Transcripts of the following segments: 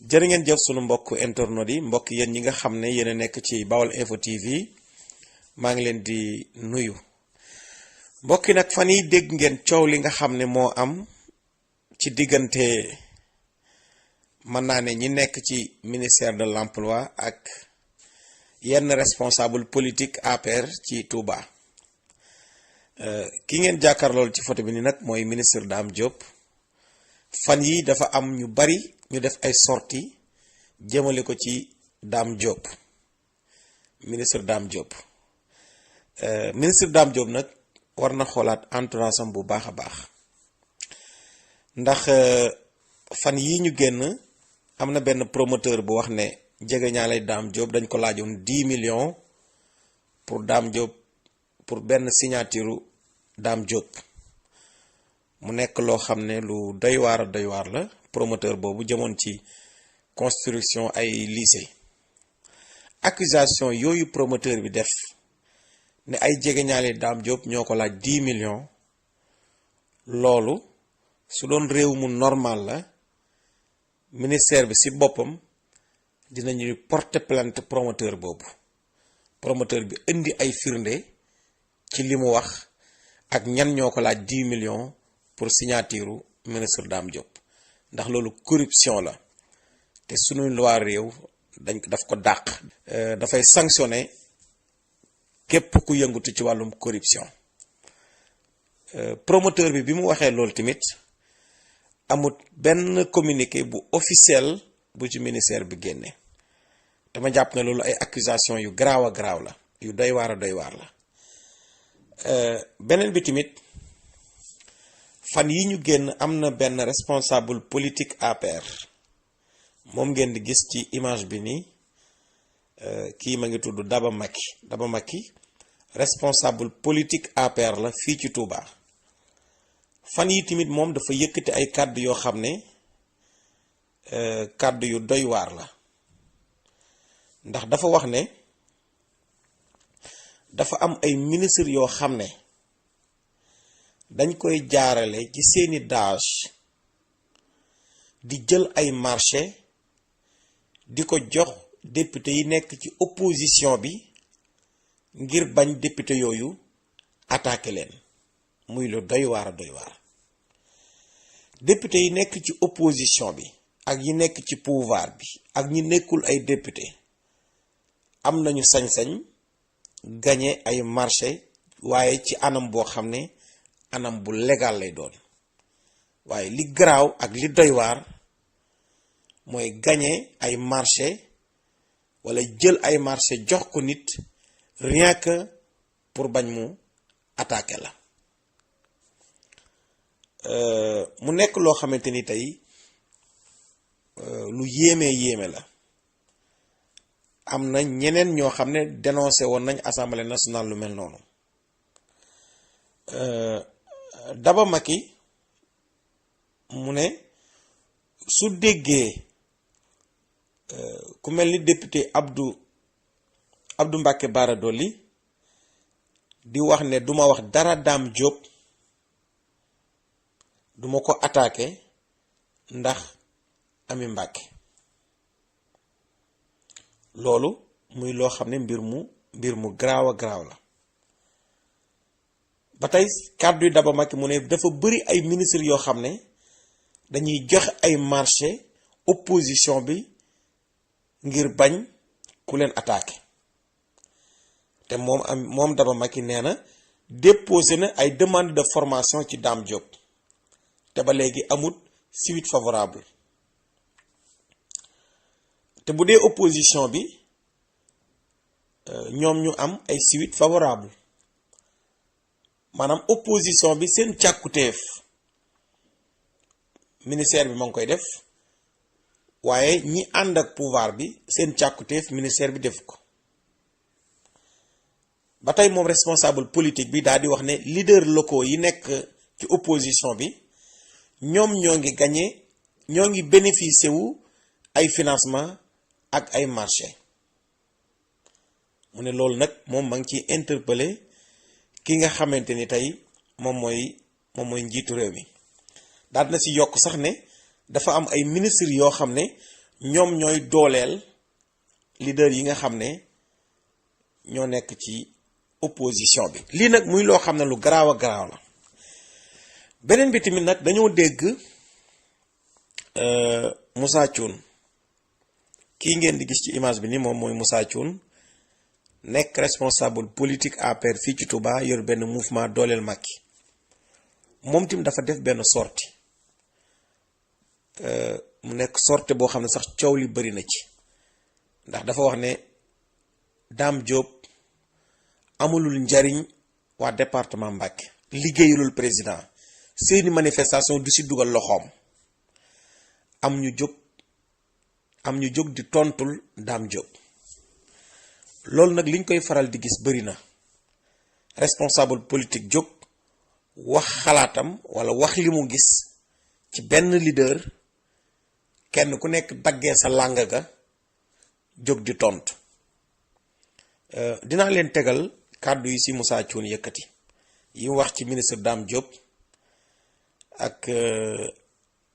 jërë ngeen jëf sunu mbokk internet yi mbokk yéen ñi nga xam ne yéen a nekk ci Baol Info TV maa ngi leen di nuyu mbokk yi nag fan yi dégg ngeen coow li nga xam ne moo am ci diggante mën naa ne ñi nekk ci ministère de l'emploi ak yenn responsable politique APR ci Touba ki ngeen jàkkaarlool ci photo bi ni nag mooy ministre Dame Diop fan yi dafa am ñu bari ñu def ay sorties jëmale ko ci Dame Diop ministre Dame Diop ministre Dame Diop nag war na xoolaat entourage am bu baax a baax ndax fan yi ñu génn am na benn promoteur bu wax ne jegeñaale Dame Diop dañ ko laajoon 10 millions pour Dame Diop pour benn signature Dame Diop mu nekk loo xam ne lu doy waar la promoteur boobu jëmoon ci construction ay lycée accusation yooyu promoteur bi def ne ay jegeñaale Dame Diop ñoo ko laaj 10 millions loolu su doon réew mu normal la ministère bi ci boppam dinañuy porter plainte promoteur boobu promoteur bi indi ay firnde ci li mu wax ak ñan ñoo ko laaj 10 millions pour signature ministre Dame Diop ndax loolu corruption la te sunu loi réew daf ko dàq. dafay sanctionner képp ku yëngatu ci wàllum corruption promoteur bi mu waxee loolu tamit amut benn communiqué bu officiel bu ci ministère bi génne dama jàpp ne loolu ay accusation yu garaaw a garaaw la yu doy waar la beneen bi tamit fan yi ñu génn am na benn responsable politique APR moom ngeen di gis ci image bi nii kii ma ngi tudd Daba Macky responsable politique APR la fii ci Touba fan yi tamit moom dafa yëkkati ay kàddu yoo xam ne kàddu yu doy waar la ndax dafa wax ne dafa am ay ministre yoo xam ne dañ koy jaarale ci seeni dage di jël ay marché di ko jox député yi nekk ci opposition bi ngir bañ député yooyu attaqué leen muy lu doy waar député yi nekk ci opposition bi ak yi nekk ci pouvoir bi ak ñi nekkul ay député am nañu sañ-sañ gagné ay marché waaye ci anam boo xam ne anam bu légal lay doon waaye li garaaw ak li doy waar mooy gagné ay marché wala jël ay marché jox ko nit rien que pour bañ mu attaquer la mu nekk loo xamante ni tey lu yéeme la am na ñeneen ñoo xam ne dénoncé woon nañ assemblée nationale lu mel noonu Daba Macky mu ne su déggee ku mel ni député Abdou Mbacké Bara Dolly di wax ne duma wax dara Dame Diop duma ko attaqué ndax Ami Mbacké loolu muy loo xam ne mbir mu garaaw la ba tey kàddu yi Daba Macky mu ne dafa bëri ay ministre yoo xam ne dañuy joxe ay marché opposition bi ngir bañ ku leen attaqué te moom Daba Macky nee na déposé na ay demande de formation ci Dame Diop te ba léegi amut suite favorable te bu dee opposition bi ñoom ñu am ay suite favorable maanaam opposition bi seen càkkutéef ministère bi ma ngi koy def waaye ñi ànd ak pouvoir bi seen càkkutéef ministère bi def ko ba tey moom responsable politique bi daal di wax ne leader locaux yi nekk ci opposition bi ñoom ñoo ngi bénéficier wu ay financement ak ay marché mu ne loolu nag moom ma ngi ciy interpellé ki nga xamante ni tey moom mooy njiitu réew mi daal na si yokk sax ne dafa am ay ministres yoo xam ne ñoom ñooy dooleel leader yi nga xam ne ñoo nekk ci opposition bi. lii nag muy loo xam ne lu garaaw a garaaw la. beneen bi tamit nag dañoo dégg Moussa Thioune kii ngeen di gis ci image bi ni moom mooy Moussa Thioune nekk responsable politique APR fii ci Touba yor benn mouvement dooleel Macky moom tamit dafa def benn sortie mu nekk sortie boo xam ne sax coow li bari na ci ndax dafa wax ne Dame Diop amulul njariñ waa département Mbacké liggéeyulul président seeni manifestation du si dugal loxoom am ñu jóg di tontul Dame Diop loolu nag liñ koy faral di gis bari na responsable politique jóg wax xalaatam walla wax li mu gis ci benn leader kenn ku nekk daggee sa làng ga jóg di tontu dinaa leen tegal kàddu yi ci Moussa Thioune yëkkati yi mu wax ci ministre Dame Diop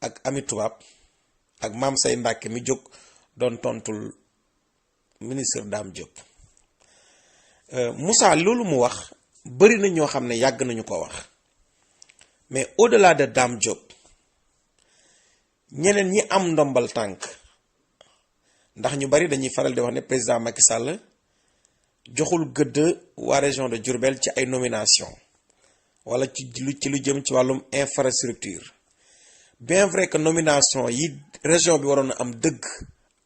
ak Ami Toubab ak Mame Say Mbacké mi jóg doon tontul ministre Dame Diop. Moussa loolu mu wax bari na ñoo xam ne yàgg nañu ko wax mais au-delà de Dame Diop ñeneen ñi am ndombal tànk ndax ñu bari dañuy faral di wax ne président Macky Sall joxul gëdd waa région de Diourbel ci ay nomination wala ci lu jëm ci wàllum infrastructure bien vrai que nomination yi région bi waroon a am dëgg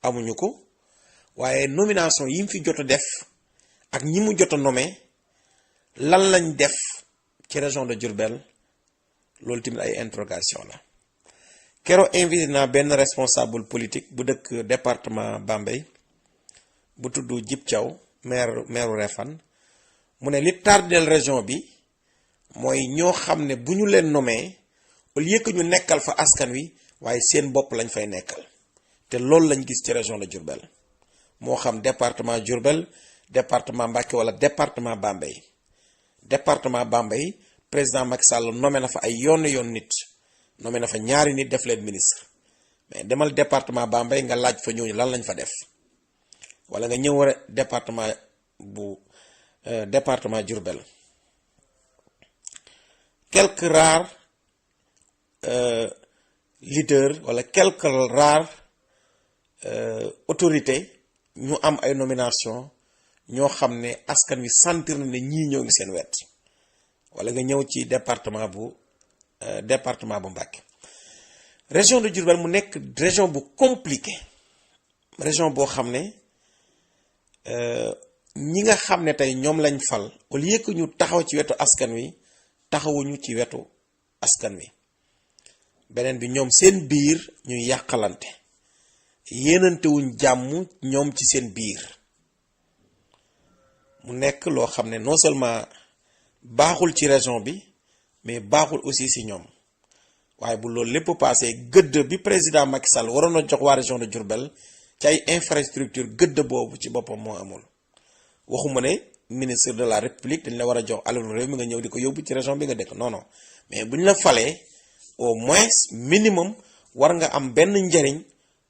amuñu ko waaye nomination yi mu fi jot a def ak ñi mu jot a nommé lan lañ def ci région de Diourbel loolu tamit ay interrogation la. Keroog invité naa benn responsable politique bu dëkk département Bambey bu tudd Djib Thiaw maire Réfane mu ne li tardel région bi mooy ñoo xam ne bu ñu leen nommé au lieu que ñu nekkal fa askan wi waaye seen bopp lañ fay nekkal te loolu lañ gis ci région de Diourbel moo xam département Diourbel département Mbacké wala département Bambey. département Bambey président Macky Sall nommé na fa ay yoon nit nommé na fa ñaari nit def leen ministre mais demal département Bambey nga laaj fa ñooñu lan lañ fa def wala nga ñëw war département bu département Diourbel quelques rares leaders wala quelques rares autorités ñu am ay nomination ñoo xam ne askan wi sentir na ne ñii ñoo ngi seen wet wala nga ñëw ci département bu Mbacké. région de Diourbel mu nekk région bu compliqué région boo xam ne ñi nga xam ne tey ñoom lañ fal au lieu que ñu taxaw ci wetu askan wi taxawuñu ci wetu askan wi beneen bi ñoom seen biir ñuy yàqalante yéenantewuñ jàmm ñoom ci seen biir mu nekk loo xam ne non seulement baaxul ci région bi mais baaxul aussi ci ñoom waaye bu loolu lépp passé gëdd bi président Macky Sall waroon a jox waa région de Diourbel ci ay infrastructure gëdd boobu ci boppam moo amul waxuma ne ministre de la république dañ la war a jox alalu réew mi nga ñëw di ko yóbbu ci région bi nga dëkk non mais bu ñu la falee au moins minimum war nga am benn njariñ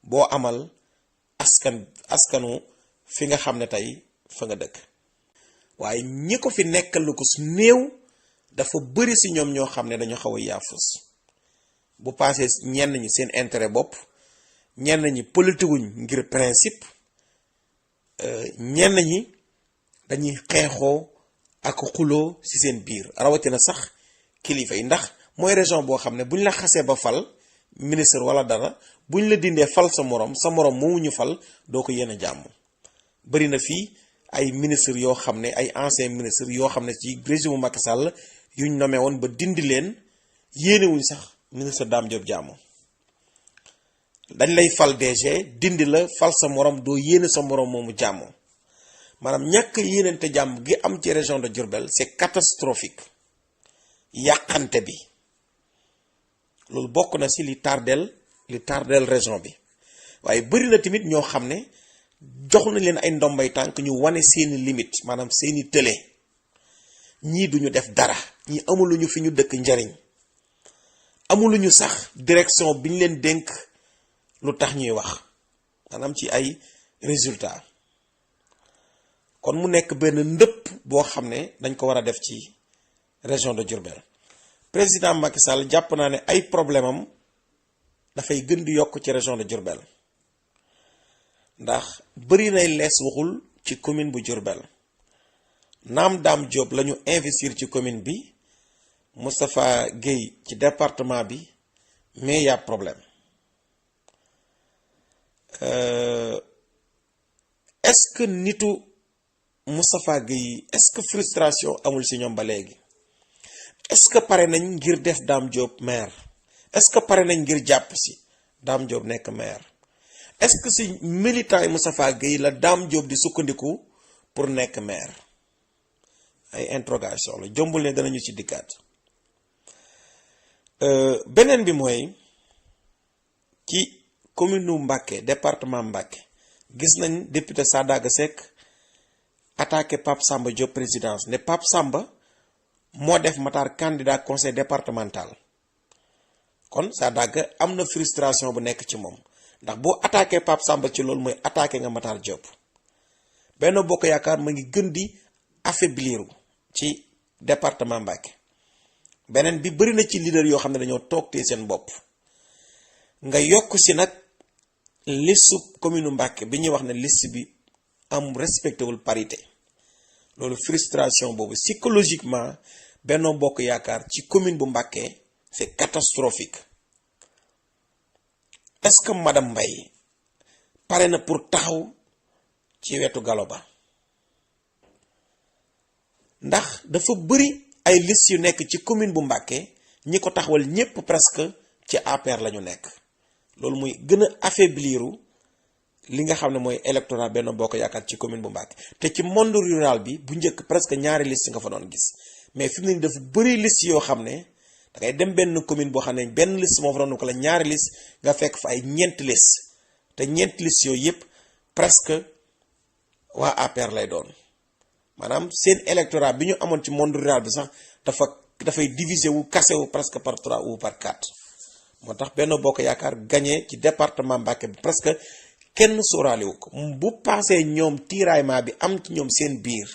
boo amal askanu fi nga xam ne tey fa nga dëkk waaye ñi ko fi nekkal lu ko su néew dafa bëri si ñoom ñoo xam ne dañu xaw a yaafus bu passé ñenn ñi seen intérêt bopp ñenn ñi politikuñ ngir principe ñenn ñi dañuy xeexoo ak xuloo ci seen biir rawatina sax kilifa yi ndax mooy région boo xam ne buñ la xasee ba fal ministre wala dara buñ la dindee fal sa morom moomu ñu fal doo ko yéene jàmm bari na fii ay ministre yoo xam ne ay ancien ministre yoo xam ne ci régime Macky Sall yuñ nommé woon ba dindi leen yéenewuñ sax ministre Dame Diop jàmm dañ lay fal DG dindi la fal sa morom doo yéene sa morom moomu jàmm maanaam ñàkk yéenante jàmm gi am ci région de Diourbel c'est catastrophique yàqante bi loolu bokk na ci li tardel région bi waaye bëri na tamit ñoo xam ne jox na leen ay ndombay tànk ñu wane seeni limite maanaam seeni tële ñii duñu def dara ñii amuluñu fi ñu dëkk njariñ amuluñu sax direction bi ñu leen dénk lu tax ñuy wax maanaam ci ay résultats kon mu nekk benn ndëpp boo xam ne dañ ko war a def ci région de Diourbel président Macky Sall jàpp naa ne ay problème am dafay gën di yokk ci région de Diourbel ndax bëri nay lees waxul ci commune bu Diourbel naam Dame Diop la ñu investir ci commune bi Moustapha Guèye ci département bi mais y a problème est-ce que nitu Moustapha Guèye est-ce que frustration amul ci ñoom ba léegi est-ce que pare nañ ngir def Dame Diop maire est-ce que pare nañ ngir jàpp ci Dame Diop nekk maire est-ce que ci militant yi Moustapha Guèye la Dame Diop di sukkandiku pour nekk maire ay interrogation la jombul ne danañu ci dikkaat beneen bi mooy ci commune nu Mbacké département Mbacké gis nañ député Sadaga Seck attaqué Pape Samba Diop présidence ne Pape Samba moo def Matar candidat conseil départemental kon Sadaga am na frustration bu nekk ci moom ndax boo attaqué Pape Samba ci loolu mooy attaqué nga Matar Diop Benno Bokk Yaakaar ma ngi gën di affaibliru ci département Mbacké beneen bi bëri na ci leader yoo xam ne dañoo toog tee seen bopp nga yokk si nag liste commune Mbacké bi ñuy wax ne liste bi am respecté wul parité loolu frustration boobu psychologiquement Benno Bokk Yaakaar ci commune bu Mbacké c'est catastrophique est-ce que madame Mbaye pare na pour taxaw ci wetu Gallo Ba ndax dafa bëri ay liste yu nekk ci commune bu Mbacké ñi ko taxawal ñépp presque ci APR la ñu nekk loolu muy gën a affaibliru li nga xam ne mooy électorat Benno Bokk Yaakaar ci commune bu Mbacké te ci monde rural bi bu njëkk presque ñaari liste nga fa doon gis mais fi mu ne dafa bëri liste yoo xam ne da ngay dem benn commune boo xam ne benn liste moo fa doon ko la ñaari liste nga fekk fa ay ñeenti liste te ñeenti liste yooyu yëpp presque waa APR lay doon maanaam seen électorat bi ñu amoon ci monde rural bi sax dafay diviser wu cassé wu presque par 3 ou par 4 moo tax Benno Bokk Yaakaar gagné ci département Mbacké bi presque kenn sóoraale wu ko bu passé ñoom tiraillement bi am ci ñoom seen biir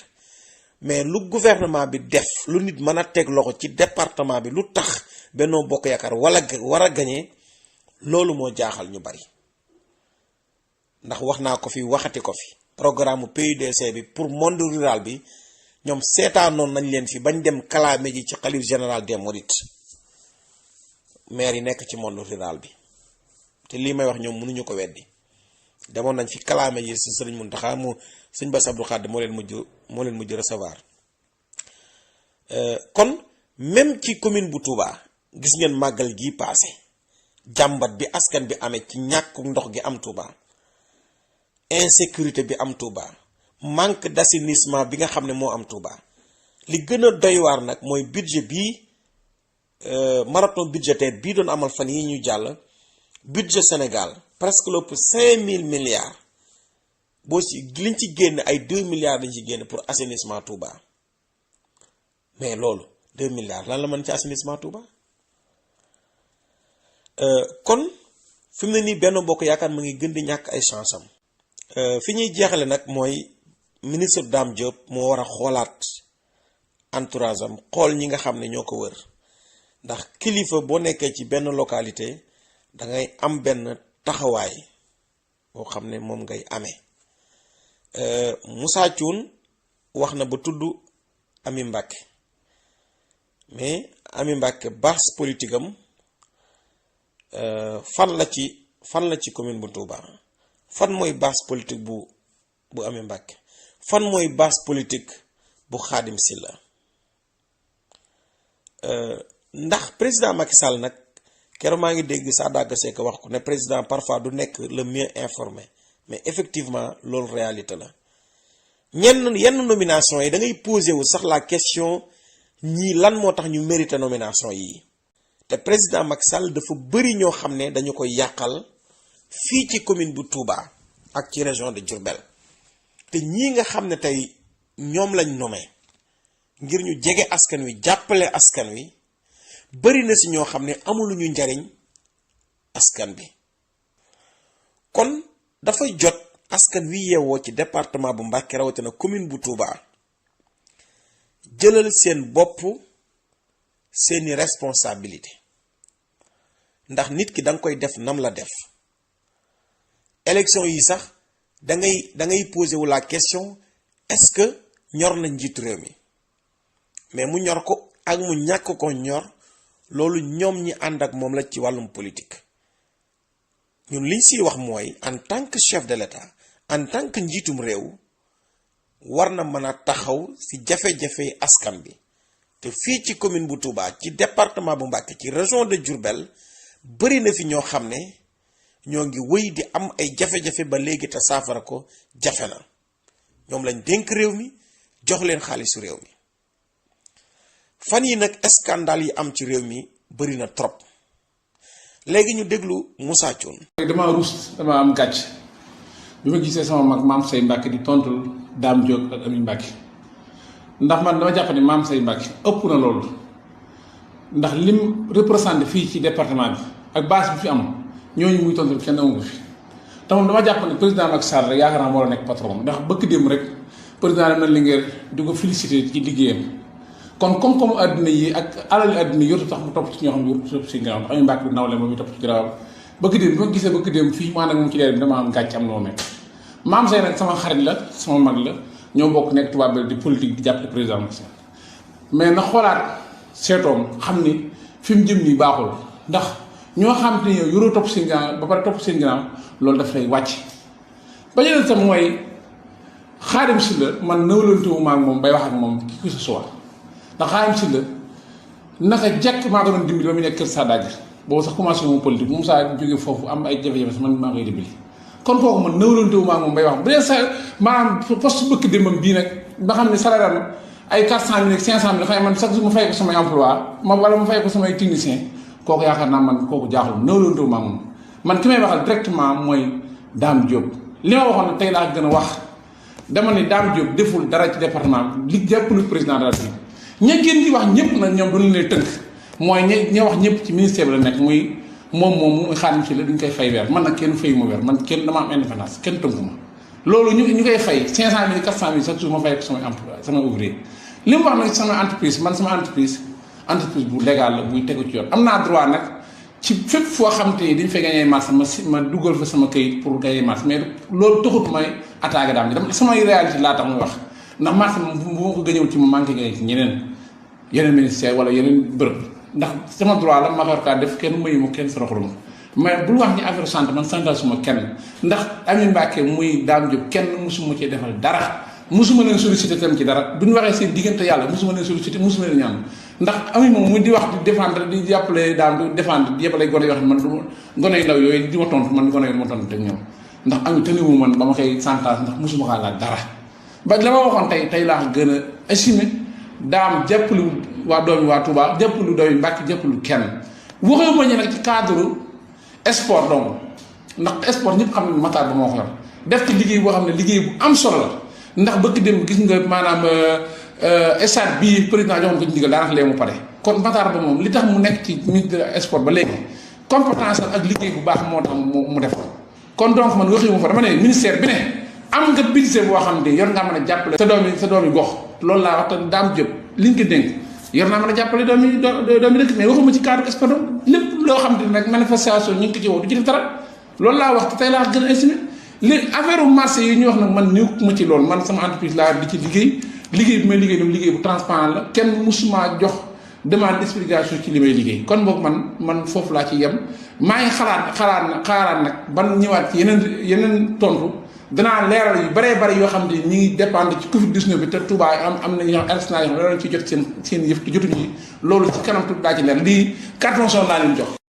mais lu gouvernement bi def lu nit mën a teg loxo ci département bi lu tax Benno Bokk Yaakaar war a gagné loolu moo jaaxal ñu bari ndax wax naa ko fi waxati ko fi programme PUDC bi pour monde rural bi ñoom seetaanoon nañ leen fi bañ dem kalaame ji ci xalif général des mourides maire yi nekk ci monde rural bi te lii may wax ñoom mënuñu ko weddi demoon nañ fi kalaame ji si sëriñ Mountakha sëñ Bass Abdou Khadre moo leen mujj recevoir kon même ci commune bu Touba gis ngeen màggal gi passé jàmbat bi askan bi amee ci ñàkku ndox gi am Touba insécurité bi am Touba manque d'assainissement bi nga xam ne moo am Touba li gën a doy waar nag mooy budget bii marathon budgétaire bii doon amal fan yi ñu jàll budget Sénégal presque lépp 5000 milliards boo ci liñ ci génn ay 2 milliards lañ ci génn pour assainissement Touba mais loolu 2 milliards lan la mën ci assainissement Touba kon fi mu ne nii Benno Bokk Yaakaar mu ngi gën di ñàkk ay chance am fi ñuy jeexale nag mooy ministre Dame Diop moo war a xoolaat entourage am xool ñi nga xam ne ñoo ko wër ndax kilifa boo nekkee ci benn localité da ngay am benn taxawaay boo xam ne moom ngay amee Moussa Thioune wax na ba tudd Ami Mbacké mais Ami Mbacké base politique am fan la ci commune bu Touba fan mooy base politique bu Ami Mbacké fan mooy base politique bu Khadim Sylla ndax président Macky Sall nag keroog maa ngi dégg Sadaga Seck wax ko ne président parfois du nekk le mieux informé mais effectivement loolu réalité la yenn nomination yi da ngay posé wu sax la question ñii lan moo tax ñu mérité nomination yi te président Macky Sall dafa bëri ñoo xam ne dañu koy yàqal fii ci commune bu Touba ak ci région de Diourbel te ñii nga xam ne tey ñoom lañ nommé ngir ñu jege askan wi jàppale askan wi bëri na si ñoo xam ne amuluñu njariñ askan bi kon dafay jot askan wi yeewoo ci département bu Mbacké rawatina commune bu Touba jëlal seen bopp seeni responsabilité ndax nit ki danga koy def nam la def. élection yi sax da ngay posé wu la question est-ce que ñor na njiitu réew mi mais mu ñor ko ak mu ñàkk ko ñor loolu ñoom ñi ànd ak moom la ci wàllum politique. ñun liñ siy wax mooy en tant que chef de l'État en tant que njiitum réew war na mën a taxaw ci jafe-jafe askan bi te fii ci commune bu Touba ci département bu Mbacké ci région de Diourbel bari na fi ñoo xam ne ñoo ngi wëy di am ay jafe-jafe ba léegi te saafara ko jafe na ñoom lañ dénk réew mi jox leen xaalisu réew mi fan yi nag scandale yi am ci réew mi bari na trop léegi ñu déglu Moussa Thioune. dama ruus dama am gàcc bi ma gisee sama mag Mame Say Mbacké di tontul Dame Diop ak Amy Mbacké ndax man dama jàpp ne Mame Say Mbacké ëpp na loolu ndax lim représenté fii ci département bi ak base bi fi am ñooñu muy tontul kenn amu ko fi te moom dama jàpp ne président Macky Sall rek yaakaar naa moo la nekk patron ndax bëkk démb rek président dem na Linguère di ko félicité ci liggéeyam. kon comme àdduna yi ak alali àdduna yi yotu tax mu topp ci ñoo xam ne yotu topp ci ginnaaw ndax Amy Mbacké bi nawle moom mi topp ci ginnaaw bëgg démb bi ma gisee bëgg démb fii maa nag moom ci leer bi dama am gàcc am na moo nekk Mame Say nag sama xarit la sama mag la ñoo bokk nekk tubaab bi di politique di jàppale président Macky Sall mais na xoolaat seetoom xam ni fi mu jëm nii baaxul ndax ñoo xam te ne yow yoroo topp seen ginnaaw ba pare topp seen ginnaaw loolu daf lay wàcc ba ñu tam mooy Khadim Sylla man nawlantewu ma ak moom bay wax ak moom ki ko sa soit ndax Khadim Sylla naka jekk maa ko doon dimbali ba mu nekk Kër Sadak boobu sax commencé moom politique moom saa jógee foofu am ay jafe-jafe sax man maa koy dimbali kon kooku man nawlantewu ma ak moom bay wax bu dee sa maanaam poste bëkk démbam bii nag nga xam ne salaire am ay 400 000 ak 500 000 xëy man chaque jour ma fay ko samay emploi wala ma fay ko samay technicien kooku yaakaar naa man kooku jaaxul nawlantewu ma ak moom man ki may waxal directement mooy Dame Diop li ma waxoon ne tey laa gën a wax dama ne Dame Diop deful dara ci département li jàppale président de la République ña ngeen di wax ñëpp nag ñoom duñu leen tënk mooy ña wax ñëpp ci ministère bi la nekk muy moom Khadim Sylla duñ koy fay weer man nag kenn fayu ma weer man kenn dama am indépendance kenn tënku ma loolu ñu koy fay 500 000 400 000 chaque jour ma fay ko samay emploi sama ouvrier li mu wax nag sama entreprise man sama entreprise bu légal la buy tegu ci yoon am naa droit nag ci fépp foo xam te ni dañ fay gagné marché ma dugal fa sama këyit pour gagné marché mais loolu taxut may attaqué daam dama samay réalité laa tax muy wax ndax marché bu ma ko gëñëwul ci ma manqué gagné ci yeneen ministère wala yeneen bërëb ndax sama droit la ma war kaa def kenn mayu ma kenn soroxlu ma mais bul wax ni affaire santé man santal suma kenn ndax Amy Mbacké muy Dame Diop kenn musuma cee defal dara musuma leen sollicité tam ci dara duñu waxee seen diggante yàlla musuma leen sollicité musuma leen ñaan ndax Amy moom mu di wax di défendre di jàppale Dame di défendre di yëppale gone yoo xam ne man du gone yu ndaw yooyu di ma tontu man gone yu ma tontu teg ñoom ndax Amy tëniwu man ba ma koy santage ndax musuma kaa laaj dara ba la ma waxoon tey laa gën a estimé Dame jàppalu waa doomi waa Touba jàppalu doomi Mbacké jàppalu kenn waxewu ma ñu nag ci cadre sport donc ndax sport ñëpp xam ne Matar ba moo ko yor def ci liggéey boo xam ne liggéey bu am solo la ndax bëgg dem gis nga maanaam stade bii président joxoon ko ci ndigal daanaka lee mu pare kon Matar ba moom li tax mu nekk ci ministre de sport ba léegi compétence ak liggéey bu baax moo tax mu def ko kon donc man waxi mu fa dama ne ministère bi ne am nga budget boo xam ne yor ngaa mën a jàppale sa doomi gox loolu laa wax te Dame Diop liñ ko dénk yor naa mën a jàppale doomi dëkk mais waxuma ci cadre sport lépp loo xam ne nag manifestation ñu ngi ko ci woo du ci def dara loolu laa wax te tey laa gën a estimé li affaire marché yi ñu wax nag man néew ma ci loolu man sama entreprise laa di ci liggéey bi may liggéey dam liggéey bu transparent la kenn musuma jox demande explication ci li may liggéey kon boog man foofu laa ci yem maa ngi xalaat nag ban ñëwaat ci yeneen tontu danaa leeral yu bëree bëri yoo xam ne ñi ngi dépendre ci Covid 19 bi te Touba am na ñoo xam ne yoo xam ne ci jot seen yëf te jotuñu loolu ci kanam tuuti daa ci leer lii carton son laa leen jox